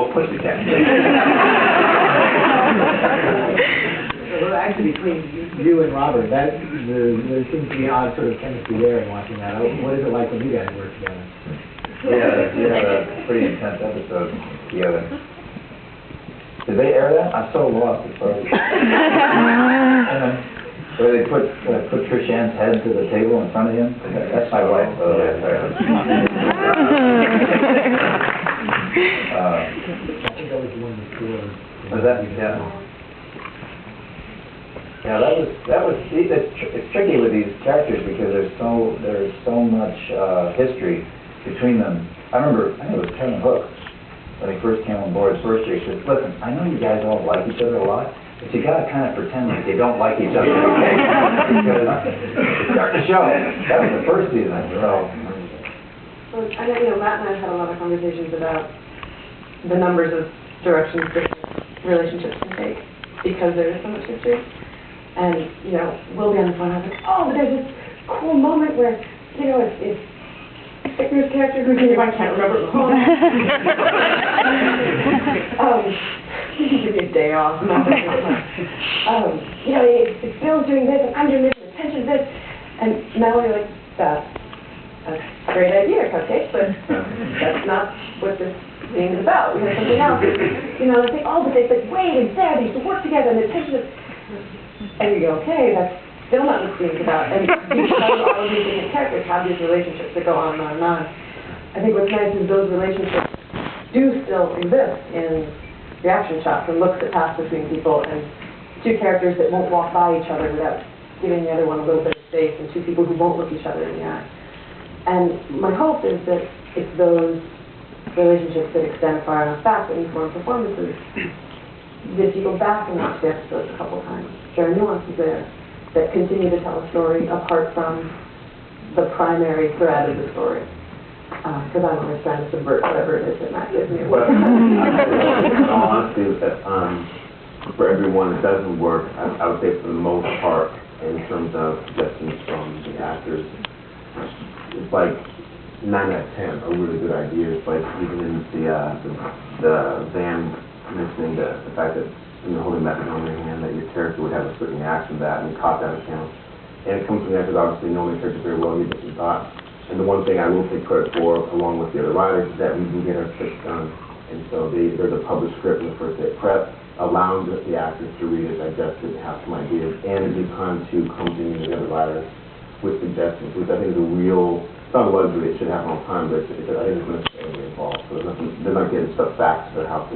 little pussycat. Well, actually, between you and Robert, there seems to be an odd sort of chemistry there in watching that. What is it like when you guys work together? Yeah, we had a pretty intense episode together. Did they air that? I'm so lost as far as... Where they put Trish Ann's head to the table in front of him? That's my wife, by the way. I think that was one before. Was that? Yeah. Yeah, it's tricky with these characters because there's so much history between them. I think it was Kevin Hook, when he first came on board his first year, he said, listen, I know you guys all like each other a lot, but you got to kind of pretend like you don't like each other, okay? Because it's starting to show. That was the first season, so. Well, I know, Matt and I have had a lot of conversations about the numbers of directions that relationships can take because there is so much history. And, we'll be on the phone, I was like, oh, but there's this cool moment where, it's Fickner's character, whose name I can't remember. You can give me a day off. It's Bill's doing this, and I'm doing this, and the tension's this. And Melanie like, that's a great idea, Cupcake, but that's not what this scene is about. We have something else. They say, oh, but they said, wait, and there, they used to work together, and the tension is... And you go, okay, that's still not what the scene's about. And because all of these different characters have these relationships that go on and on and on. I think what's nice is those relationships do still exist in reaction shots and looks that pass between people, and two characters that won't walk by each other without giving the other one a little bit of space, and two people who won't look each other in the eye. And my hope is that it's those relationships that extend far enough back that inform performances. If you go back and watch the episodes a couple times, there are nuances there that continue to tell a story apart from the primary thread of the story. Because I'm always trying to subvert whatever it is that Matt gives me. But in all honesty, for everyone it doesn't work, I would say for the most part, in terms of suggestions from the actors, it's like 9 out of 10 are really good ideas. Like even in the van mentioning the fact that holding that gun in your hand, that your character would have a certain reaction to that, and you caught that account. And it comes from that because obviously knowing the character very well, you get some thoughts. And the one thing I will take credit for, along with the other writers, is that we can get our scripts done. And so there's a published script in the first day of prep, allowing the actors to read it, digest it, have some ideas, and the time to come to me and the other writers with suggestions, which I think is a real, it's not a luxury, it should happen all the time, but I think it's necessarily involved. So they're not getting stuff back to their house,